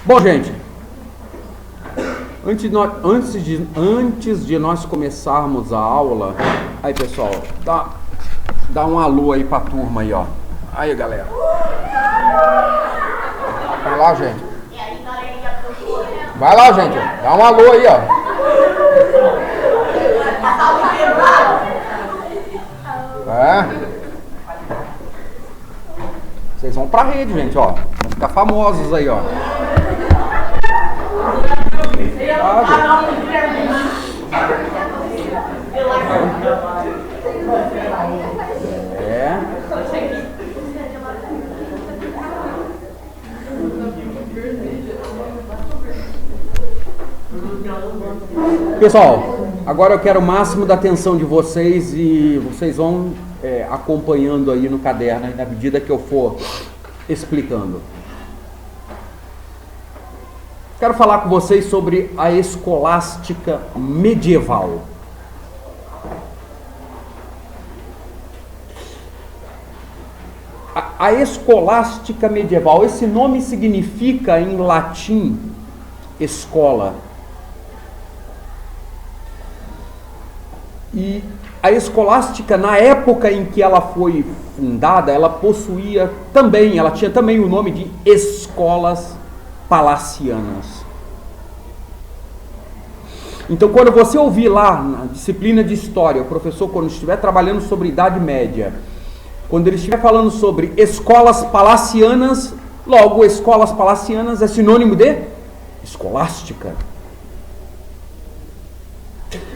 Bom, gente, antes de nós começarmos a aula, aí pessoal, dá um alô aí pra turma aí, ó. Aí, galera. Vai lá, gente. Vai lá, gente. Dá um alô aí, ó. Vocês vão pra rede, gente, ó. Vão ficar famosos aí, ó. Pessoal, agora eu quero o máximo da atenção de vocês e vocês vão acompanhando aí no caderno, na medida que eu for explicando. Quero falar com vocês sobre a escolástica medieval. A escolástica medieval, esse nome significa em latim escola. E a escolástica, na época em que ela foi fundada, ela tinha também o nome de escolas palacianas. Então, quando você ouvir lá na disciplina de história, o professor, quando estiver trabalhando sobre Idade Média, quando ele estiver falando sobre escolas palacianas, logo, escolas palacianas é sinônimo de escolástica.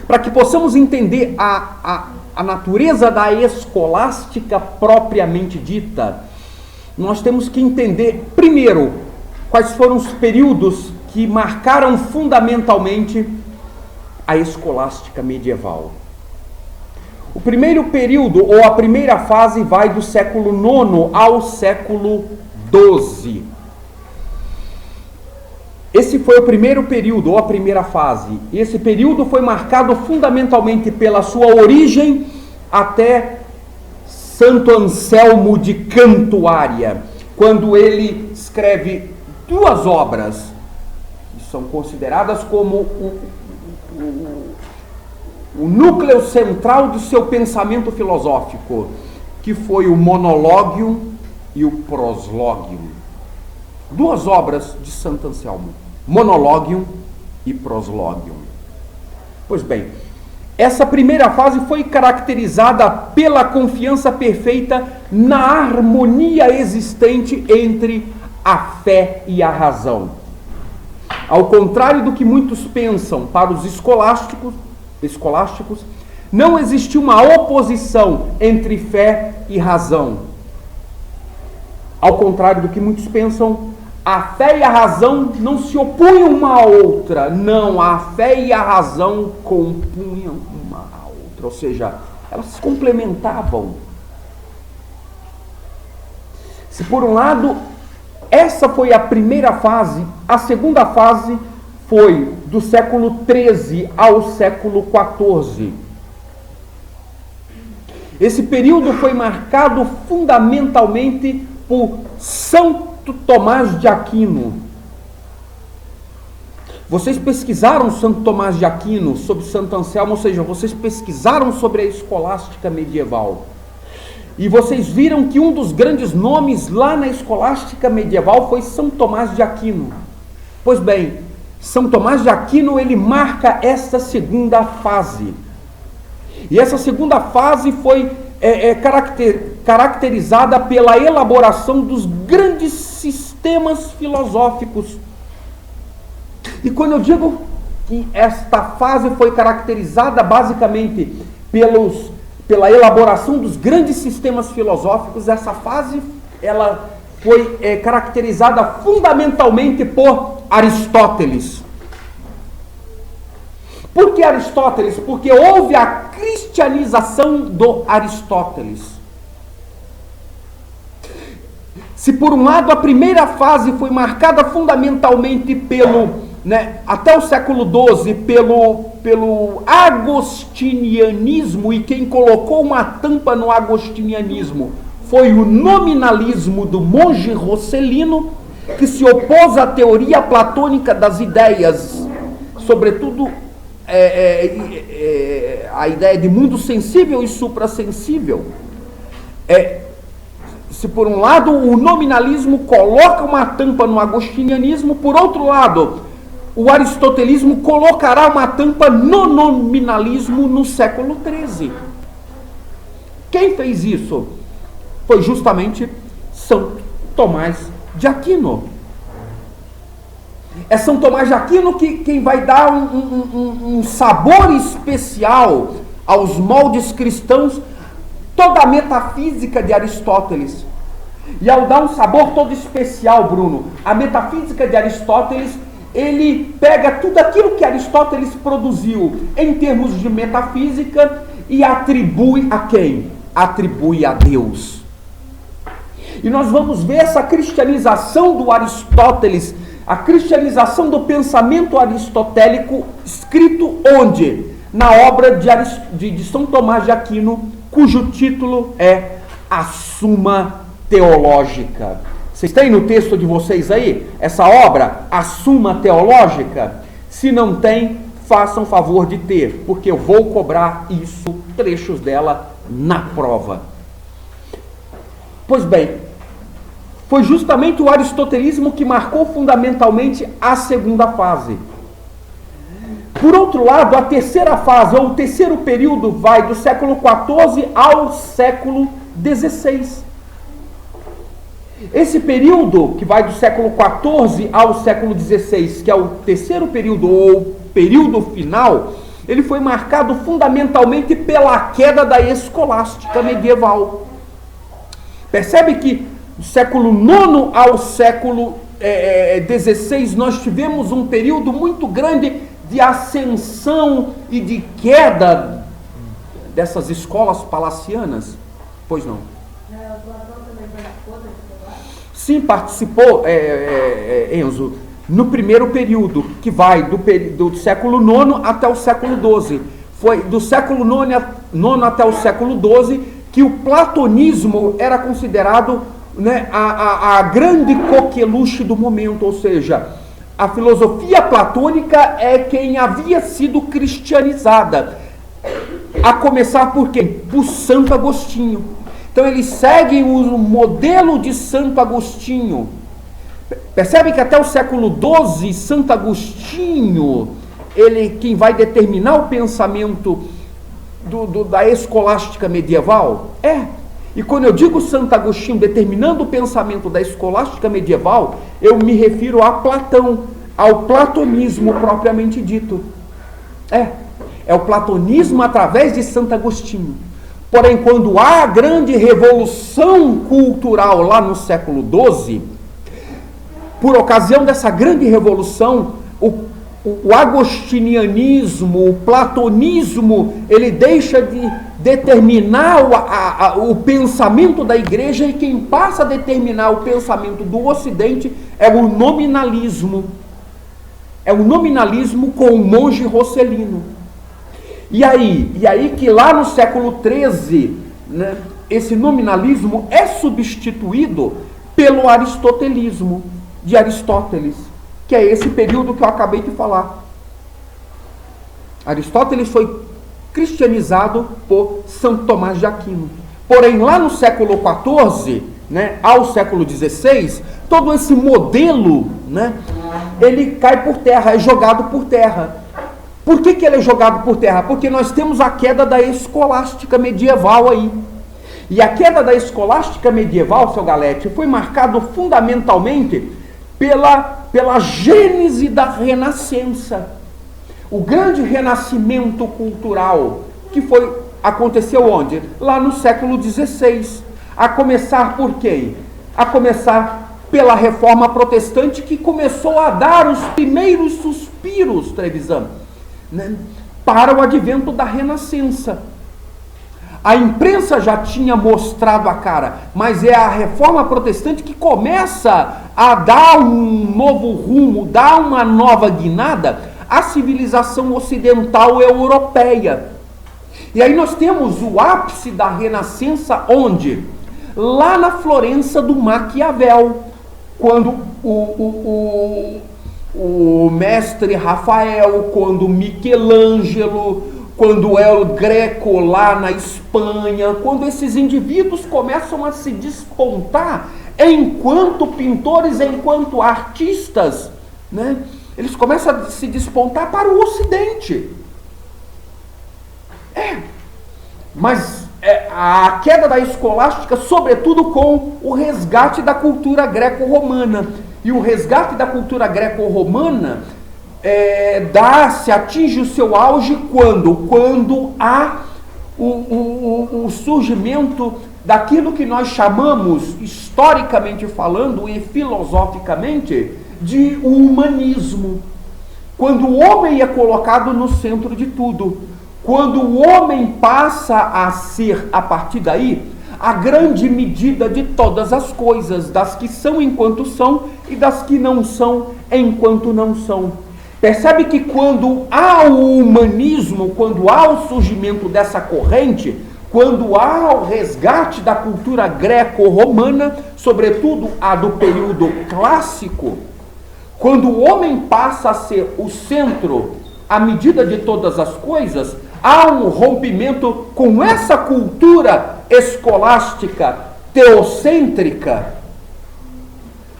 Para que possamos entender a natureza da escolástica propriamente dita, nós temos que entender, primeiro, quais foram os períodos que marcaram fundamentalmente a escolástica medieval. O primeiro período, ou a primeira fase, vai do século IX ao século XII. Esse foi o primeiro período, ou a primeira fase. Esse período foi marcado fundamentalmente pela sua origem até Santo Anselmo de Cantuária, quando ele escreve duas obras, que são consideradas como o núcleo central do seu pensamento filosófico, que foi o Monologium e o Proslogium. Duas obras de Santo Anselmo, Monologium e Proslogium. Pois bem, essa primeira fase foi caracterizada pela confiança perfeita na harmonia existente entre a fé e a razão. Ao contrário do que muitos pensam, para os escolásticos, não existiu uma oposição entre fé e razão. Ao contrário do que muitos pensam, a fé e a razão não se opunham uma à outra. Não, a fé e a razão compunham uma à outra. Ou seja, elas se complementavam. Se por um lado, essa foi a primeira fase, a segunda fase foi do século XIII ao século XIV. Esse período foi marcado fundamentalmente por São Tomás de Aquino. Vocês pesquisaram Santo Tomás de Aquino sobre Santo Anselmo, ou seja, vocês pesquisaram sobre a escolástica medieval. E vocês viram que um dos grandes nomes lá na escolástica medieval foi São Tomás de Aquino. Pois bem, São Tomás de Aquino, ele marca essa segunda fase. E essa segunda fase foi caracterizada pela elaboração dos grandes sistemas filosóficos. E quando eu digo que esta fase foi caracterizada basicamente pela elaboração dos grandes sistemas filosóficos, essa fase ela foi caracterizada fundamentalmente por Aristóteles. Por que Aristóteles? Porque houve a cristianização do Aristóteles. Se por um lado a primeira fase foi marcada fundamentalmente até o século XII, pelo agostinianismo, e quem colocou uma tampa no agostinianismo foi o nominalismo do monge Rosselino, que se opôs à teoria platônica das ideias, sobretudo a ideia de mundo sensível e suprassensível. Se por um lado o nominalismo coloca uma tampa no agostinianismo, por outro lado o aristotelismo colocará uma tampa no nominalismo no século XIII. Quem fez isso? Foi justamente São Tomás de Aquino. É São Tomás de Aquino quem vai dar um sabor especial aos moldes cristãos, toda a metafísica de Aristóteles. E ao dar um sabor todo especial, Bruno, a metafísica de Aristóteles, ele pega tudo aquilo que Aristóteles produziu em termos de metafísica e atribui a quem? Atribui a Deus. E nós vamos ver essa cristianização do Aristóteles, a cristianização do pensamento aristotélico, escrito onde? Na obra de São Tomás de Aquino, cujo título é A Suma Teológica. Vocês têm no texto de vocês aí essa obra, A Suma Teológica? Se não tem, façam favor de ter, porque eu vou cobrar isso, trechos dela, na prova. Pois bem, foi justamente o aristotelismo que marcou fundamentalmente a segunda fase. Por outro lado, a terceira fase, ou o terceiro período, vai do século XIV ao século XVI. Esse período, que vai do século XIV ao século XVI, que é o terceiro período, ou período final, ele foi marcado fundamentalmente pela queda da escolástica medieval. Percebe que do século IX ao século XVI, nós tivemos um período muito grande de ascensão e de queda dessas escolas palacianas? Pois não. Sim, participou, Enzo, no primeiro período, que vai do século IX até o século XII. Foi do século IX até o século XII que o platonismo era considerado, né, a grande coqueluche do momento, ou seja, a filosofia platônica é quem havia sido cristianizada, a começar por quem? Por Santo Agostinho. Então eles seguem o modelo de Santo Agostinho. Percebe que até o século XII, Santo Agostinho, ele quem vai determinar o pensamento da escolástica medieval? E quando eu digo Santo Agostinho determinando o pensamento da escolástica medieval, eu me refiro a Platão, ao platonismo propriamente dito. É o platonismo através de Santo Agostinho. Porém, quando há a grande revolução cultural lá no século XII, por ocasião dessa grande revolução, o agostinianismo, o platonismo, ele deixa de determinar o pensamento da igreja, e quem passa a determinar o pensamento do Ocidente é o nominalismo. É o nominalismo com o monge Rosselino. E aí que lá no século XIII, né, esse nominalismo é substituído pelo aristotelismo de Aristóteles, que é esse período que eu acabei de falar. Aristóteles foi cristianizado por São Tomás de Aquino. Porém, lá no século XIV, né, ao século XVI, todo esse modelo, né, ele cai por terra, é jogado por terra. Por que ele é jogado por terra? Porque nós temos a queda da escolástica medieval aí. E a queda da escolástica medieval, seu Galete, foi marcado fundamentalmente pela gênese da Renascença. O grande renascimento cultural que aconteceu onde? Lá no século XVI. A começar por quem? A começar pela Reforma Protestante, que começou a dar os primeiros suspiros, Trevisan, né, para o advento da Renascença. A imprensa já tinha mostrado a cara, mas é a Reforma Protestante que começa a dar um novo rumo, dar uma nova guinada à civilização ocidental europeia. E aí nós temos o ápice da Renascença onde? Lá na Florença do Maquiavel, quando o mestre Rafael, quando Michelangelo, quando El Greco lá na Espanha, quando esses indivíduos começam a se despontar enquanto pintores, enquanto artistas, né? Eles começam a se despontar para o Ocidente. Mas a queda da escolástica, sobretudo com o resgate da cultura greco-romana. E o resgate da cultura greco-romana atinge o seu auge quando há o surgimento daquilo que nós chamamos, historicamente falando e filosoficamente, de humanismo. Quando o homem é colocado no centro de tudo, quando o homem passa a ser, a partir daí, a grande medida de todas as coisas, das que são enquanto são e das que não são enquanto não são. Percebe que quando há o humanismo, quando há o surgimento dessa corrente, quando há o resgate da cultura greco-romana, sobretudo a do período clássico, quando o homem passa a ser o centro, a medida de todas as coisas, há um rompimento com essa cultura escolástica teocêntrica.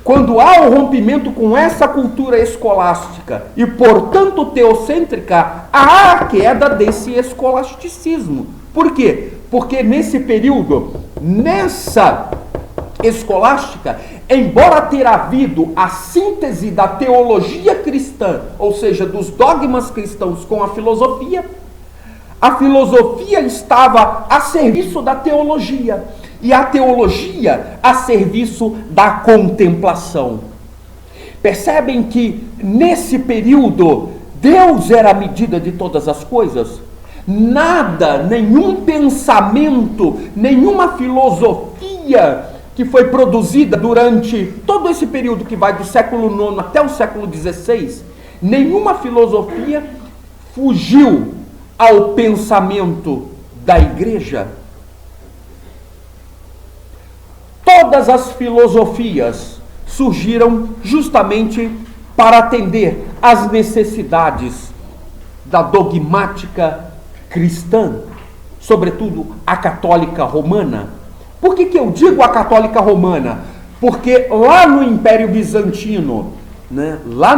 Quando há um rompimento com essa cultura escolástica e, portanto, teocêntrica, há a queda desse escolasticismo. Por quê? Porque nesse período, nessa escolástica, embora ter havido a síntese da teologia cristã, ou seja, dos dogmas cristãos com a filosofia estava a serviço da teologia, e a teologia a serviço da contemplação. Percebem que nesse período Deus era a medida de todas as coisas? Nada, nenhum pensamento, nenhuma filosofia que foi produzida durante todo esse período que vai do século IX até o século XVI, nenhuma filosofia fugiu ao pensamento da igreja. Todas as filosofias surgiram justamente para atender às necessidades da dogmática cristã, sobretudo a católica romana. Por que eu digo a católica romana? Porque lá no Império Bizantino, lá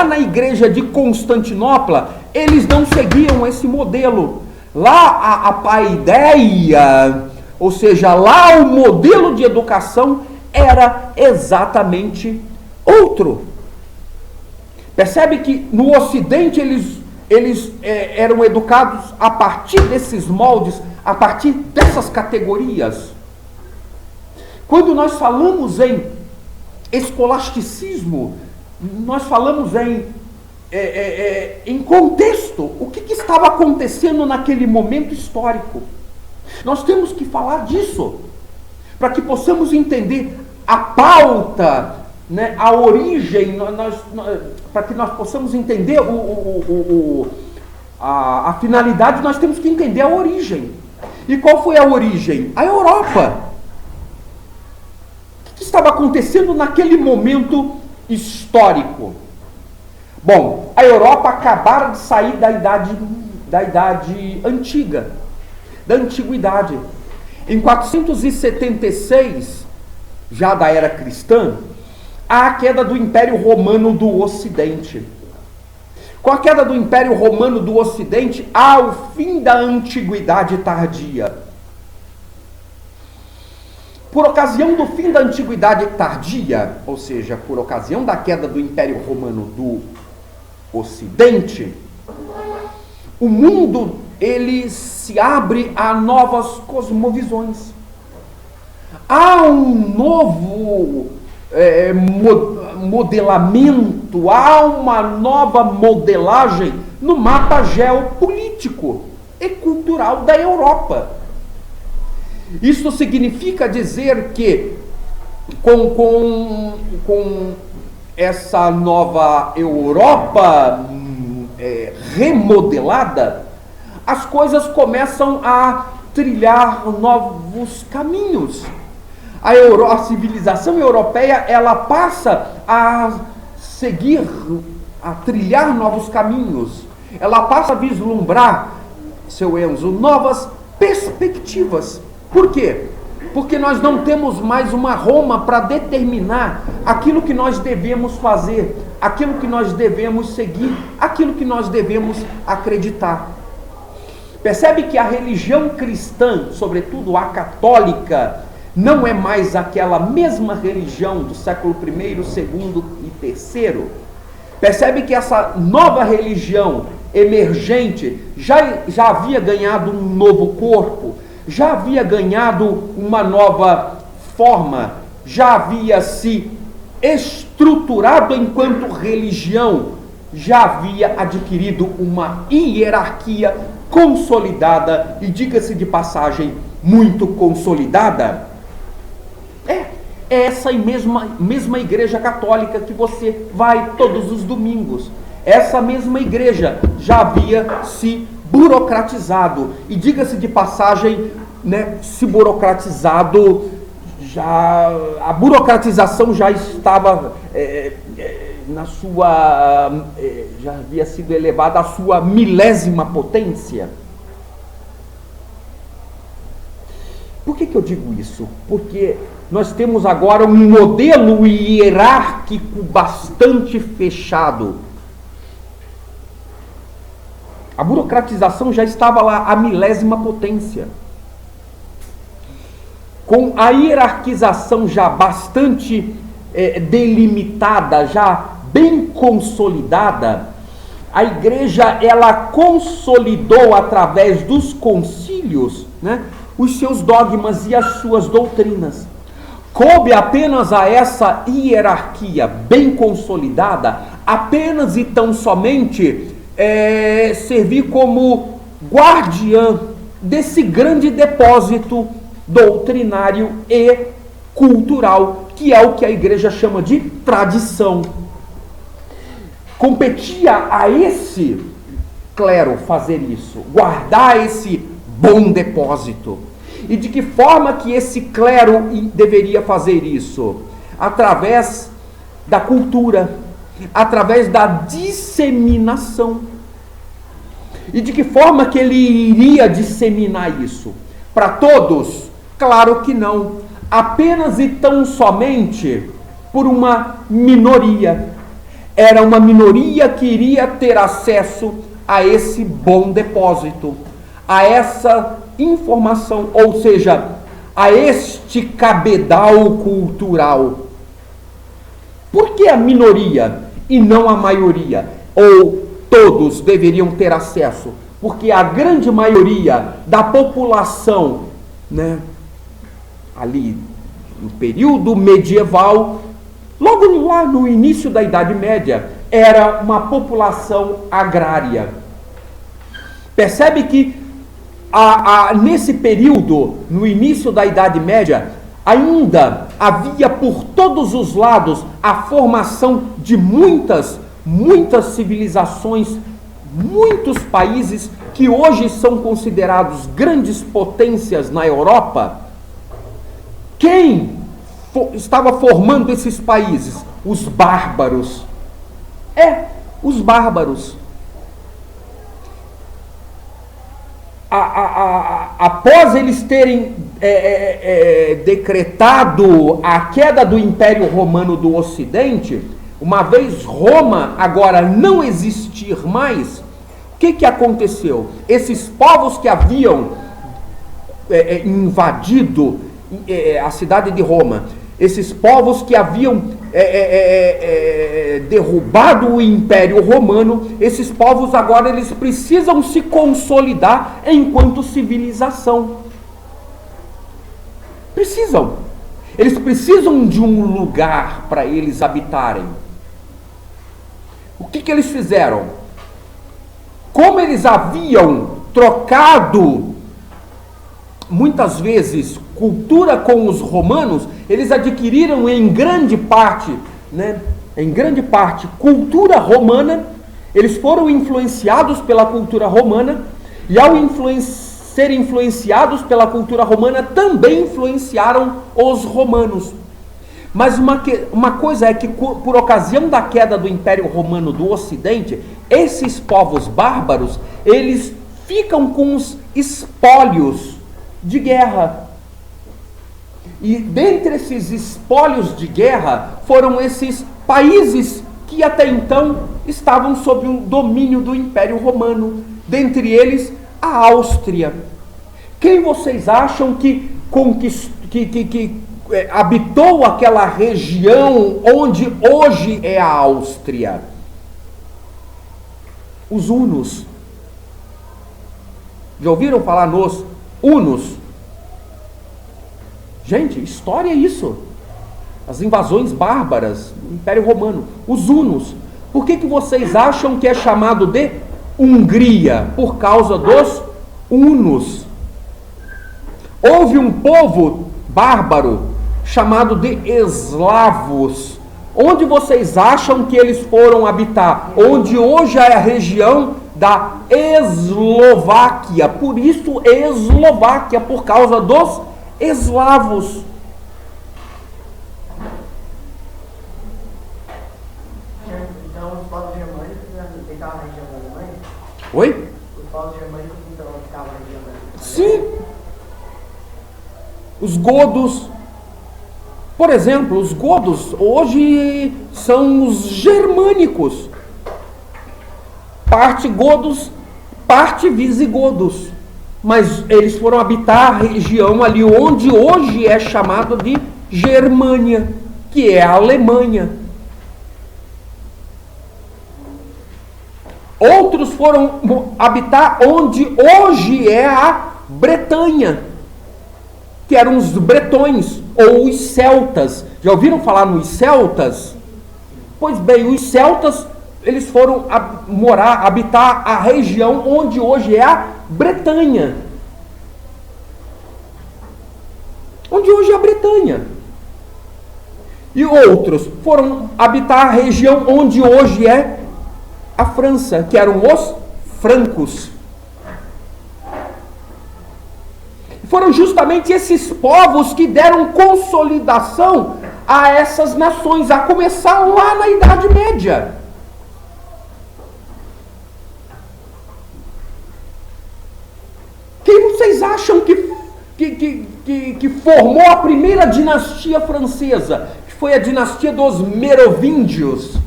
na igreja de Constantinopla, eles não seguiam esse modelo. Lá a paideia, ou seja, lá o modelo de educação era exatamente outro. Percebe que no Ocidente eles eram educados a partir desses moldes, a partir dessas categorias. Quando nós falamos em escolasticismo, nós falamos em contexto. O que estava acontecendo naquele momento histórico? Nós temos que falar disso, para que possamos entender a pauta, a origem, para que nós possamos entender a finalidade, nós temos que entender a origem. E qual foi a origem? A Europa. O que estava acontecendo naquele momento histórico? Bom, a Europa acabara de sair da idade antiga, da antiguidade. Em 476, já da era cristã, há a queda do Império Romano do Ocidente. Com a queda do Império Romano do Ocidente, há o fim da Antiguidade Tardia. Por ocasião do fim da Antiguidade Tardia, ou seja, por ocasião da queda do Império Romano do Ocidente, o mundo ele se abre a novas cosmovisões. Há um novo modelamento, há uma nova modelagem no mapa geopolítico e cultural da Europa. Isso significa dizer que com essa nova Europa remodelada, as coisas começam a trilhar novos caminhos. a civilização europeia, ela passa a seguir, a trilhar novos caminhos. Ela passa a vislumbrar, seu Enzo, novas perspectivas. Por quê? Porque nós não temos mais uma Roma para determinar aquilo que nós devemos fazer, aquilo que nós devemos seguir, aquilo que nós devemos acreditar. Percebe que a religião cristã, sobretudo a católica, não é mais aquela mesma religião do século I, II e III. Percebe que essa nova religião emergente já havia ganhado um novo corpo, já havia ganhado uma nova forma, já havia se estruturado enquanto religião, já havia adquirido uma hierarquia consolidada e, diga-se de passagem, muito consolidada. É essa mesma igreja católica que você vai todos os domingos. Essa mesma igreja já havia se burocratizado. E, diga-se de passagem, né, se burocratizado, a burocratização já estava já havia sido elevada à sua milésima potência. Por que eu digo isso? Porque nós temos agora um modelo hierárquico bastante fechado. A burocratização já estava lá à milésima potência. Com a hierarquização já bastante delimitada, já bem consolidada, a igreja, ela consolidou através dos concílios, né, os seus dogmas e as suas doutrinas. Coube apenas a essa hierarquia bem consolidada, apenas e tão somente servir como guardiã desse grande depósito doutrinário e cultural, que é o que a igreja chama de tradição. Competia a esse clero fazer isso, guardar esse bom depósito. E de que forma que esse clero deveria fazer isso? Através da cultura, através da disseminação. E de que forma que ele iria disseminar isso? Para todos? Claro que não. Apenas e tão somente por uma minoria. Era uma minoria que iria ter acesso a esse bom depósito, a essa informação, ou seja, a este cabedal cultural. Por que a minoria e não a maioria? Ou todos deveriam ter acesso? Porque a grande maioria da população, né, ali no período medieval, logo lá no início da Idade Média, era uma população agrária. Percebe que nesse período, no início da Idade Média, ainda havia por todos os lados a formação de muitas civilizações, muitos países que hoje são considerados grandes potências na Europa. Quem estava formando esses países? Os bárbaros. Os bárbaros. Após eles terem decretado a queda do Império Romano do Ocidente, uma vez Roma agora não existir mais, o que aconteceu? Esses povos que haviam invadido a cidade de Roma, esses povos que haviam derrubado o Império Romano, esses povos agora eles precisam se consolidar enquanto civilização. Eles precisam de um lugar para eles habitarem. O que eles fizeram? Como eles haviam trocado muitas vezes cultura com os romanos, eles adquiriram em grande parte, cultura romana. Eles foram influenciados pela cultura romana, e ao serem influenciados pela cultura romana, também influenciaram os romanos. Mas uma coisa é que, por ocasião da queda do Império Romano do Ocidente, esses povos bárbaros, eles ficam com os espólios de guerra. E dentre esses espólios de guerra, foram esses países que até então estavam sob o domínio do Império Romano. Dentre eles, a Áustria. Quem vocês acham que habitou aquela região onde hoje é a Áustria? Os hunos. Já ouviram falar nos hunos? Gente, história é isso. As invasões bárbaras do Império Romano. Os hunos. Por que vocês acham que é chamado de Hungria? Por causa dos hunos. Houve um povo bárbaro chamado de eslavos. Onde vocês acham que eles foram habitar? Onde hoje é a região da Eslováquia. Por isso Eslováquia, por causa dos eslavos. Então os povos germânicos ficavam na região da Alemanha? Oi? Os povos germânicos então ficavam na região da Alemanha? Sim. Os godos. Por exemplo, os godos hoje são os germânicos. Parte godos, parte visigodos. Mas eles foram habitar a região ali onde hoje é chamado de Germânia, que é a Alemanha. Outros foram habitar onde hoje é a Bretanha, que eram os bretões ou os celtas. Já ouviram falar nos celtas? Pois bem, os celtas, eles foram habitar a região onde hoje é a Bretanha. Onde hoje é a Bretanha. E outros foram habitar a região onde hoje é a França, que eram os francos. Foram justamente esses povos que deram consolidação a essas nações, a começar lá na Idade Média. Quem vocês acham que formou a primeira dinastia francesa, que foi a dinastia dos Merovingios?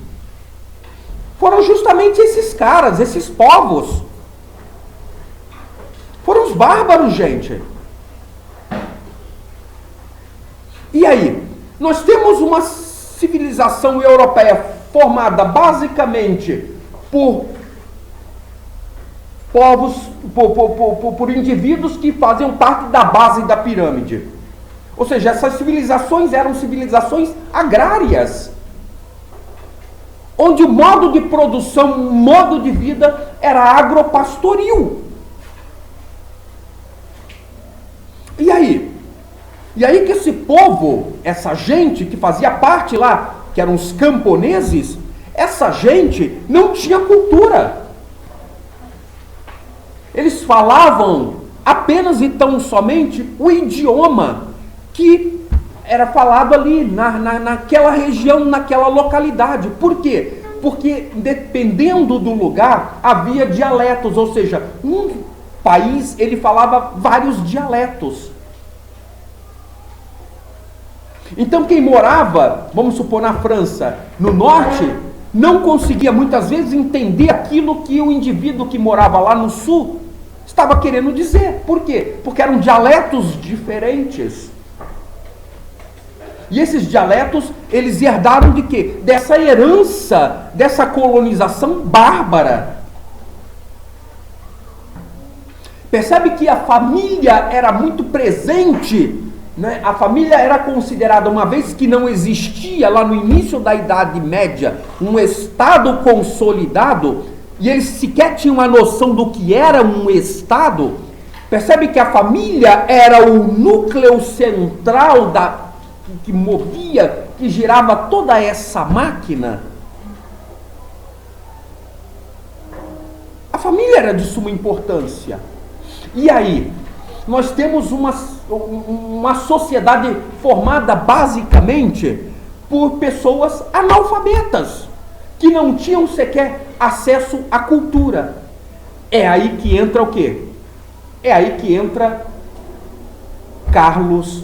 Foram justamente esses caras, esses povos. Foram os bárbaros, gente. E aí? Nós temos uma civilização europeia formada basicamente por povos, por indivíduos que faziam parte da base da pirâmide. Ou seja, essas civilizações eram civilizações agrárias, onde o modo de produção, o modo de vida era agropastoril. E aí? E aí que esse povo, essa gente que fazia parte lá, que eram os camponeses, essa gente não tinha cultura. Eles falavam apenas e tão somente o idioma que era falado ali naquela região, naquela localidade. Por quê? Porque dependendo do lugar havia dialetos, ou seja, um país ele falava vários dialetos. Então quem morava, vamos supor, na França, no norte, não conseguia muitas vezes entender aquilo que o indivíduo que morava lá no sul estava querendo dizer. Por quê? Porque eram dialetos diferentes. E esses dialetos, eles herdaram de quê? Dessa herança, dessa colonização bárbara. Percebe que a família era muito presente, né? A família era considerada, uma vez que não existia lá no início da Idade Média um Estado consolidado, e eles sequer tinham a noção do que era um Estado. Percebe que a família era o núcleo central que movia, que girava toda essa máquina. A família era de suma importância. E aí, nós temos uma sociedade formada basicamente por pessoas analfabetas, que não tinham sequer acesso à cultura. É aí que entra o quê? É aí que entra Carlos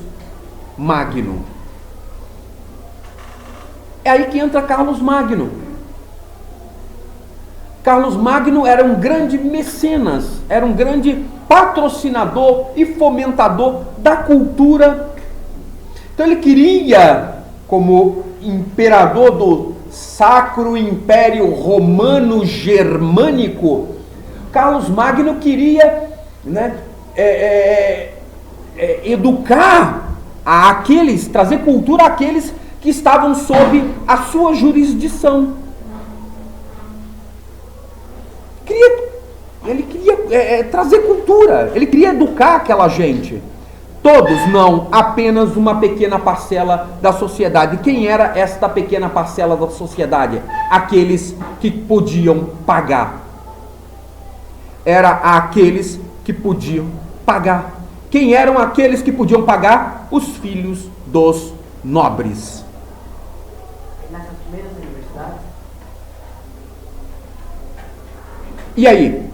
Magno. É aí que entra Carlos Magno. Carlos Magno era um grande mecenas, era um grande patrocinador e fomentador da cultura. Então ele queria, como imperador do Sacro Império Romano Germânico, Carlos Magno queria, né, educar aqueles, trazer cultura àqueles que estavam sob a sua jurisdição. Ele queria trazer cultura, ele queria educar aquela gente. Todos, não, apenas uma pequena parcela da sociedade. Quem era esta pequena parcela da sociedade? Aqueles que podiam pagar. Era aqueles que podiam pagar. Quem eram aqueles que podiam pagar? Os filhos dos nobres. Nessas primeiras universidades? E aí?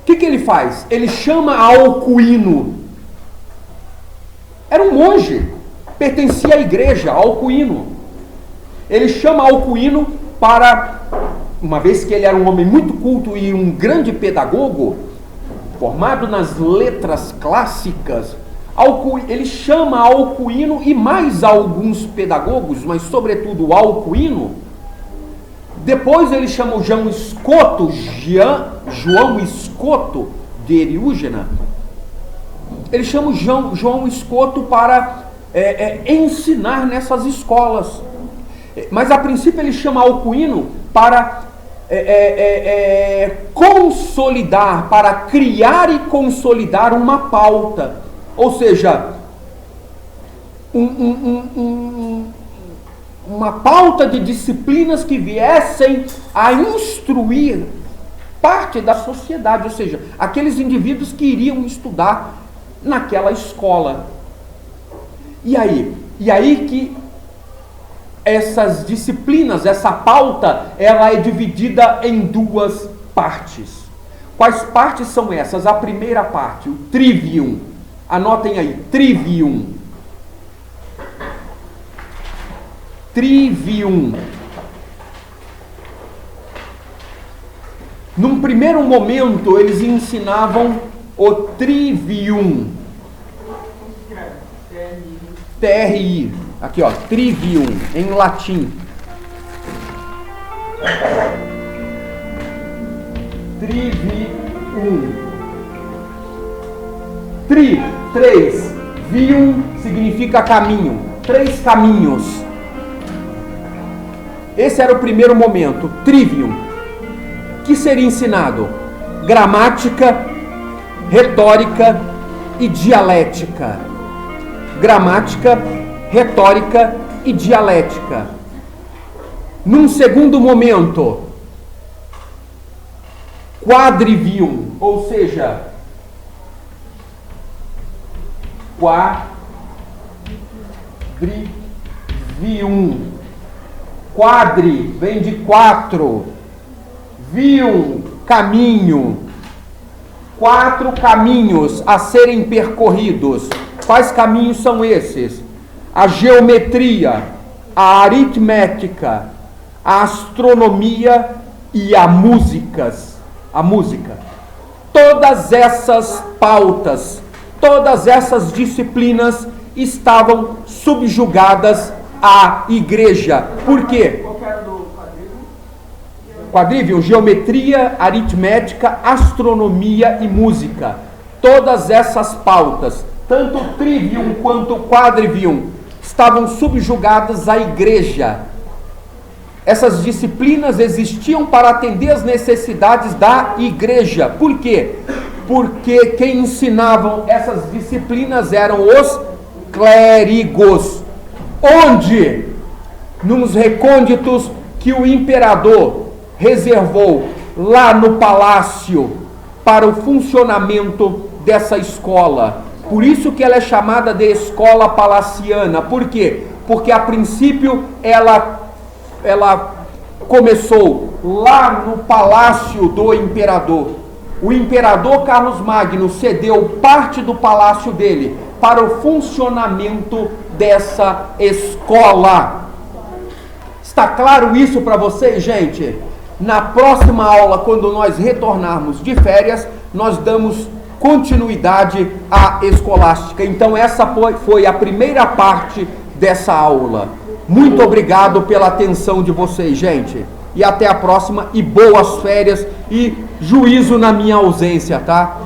O que ele faz? Ele chama Alcuino. Era um monge, pertencia à igreja, Alcuino. Ele chama Alcuino para, uma vez que ele era um homem muito culto e um grande pedagogo, formado nas letras clássicas, ele chama Alcuino e mais alguns pedagogos, mas sobretudo Alcuino. Depois ele chama o João Escoto de Eriúgena. Ele chama o João Escoto para ensinar nessas escolas. Mas a princípio ele chama Alcuino para consolidar, para criar e consolidar uma pauta. Ou seja, uma pauta de disciplinas que viessem a instruir parte da sociedade, ou seja, aqueles indivíduos que iriam estudar naquela escola. E aí que essas disciplinas, essa pauta, ela é dividida em duas partes. Quais partes são essas? A primeira parte, o trivium. Anotem aí, trivium. Trivium. Num primeiro momento, eles ensinavam o trivium. TRI. Aqui, ó, trivium, em latim. Trivium. Três. Vium significa caminho. 3 caminhos. Esse era o primeiro momento, trivium. Que seria ensinado? Gramática, retórica e dialética. Gramática, retórica e dialética. Num segundo momento, quadrivium, ou seja, quadrivium. Quadri vem de 4, vium, caminho. 4 caminhos a serem percorridos. Quais caminhos são esses? A geometria, a aritmética, a astronomia e a música. Todas essas pautas, todas essas disciplinas estavam subjugadas à igreja. Por quê? Qual que era do quadrivium? Quadrivium, geometria, aritmética, astronomia e música. Todas essas pautas, tanto o trivium quanto o quadrivium, estavam subjugadas à igreja. Essas disciplinas existiam para atender as necessidades da igreja. Por quê? Porque quem ensinavam essas disciplinas eram os clérigos. Onde? Nos recônditos que o imperador reservou lá no palácio para o funcionamento dessa escola. Por isso que ela é chamada de escola palaciana. Por quê? Porque a princípio ela começou lá no palácio do imperador. O imperador Carlos Magno cedeu parte do palácio dele para o funcionamento dessa escola. Está claro isso para vocês, gente? Na próxima aula, quando nós retornarmos de férias, nós damos continuidade à escolástica. Então essa foi a primeira parte dessa aula. Muito obrigado pela atenção de vocês, gente. E até a próxima, e boas férias, e juízo na minha ausência, tá?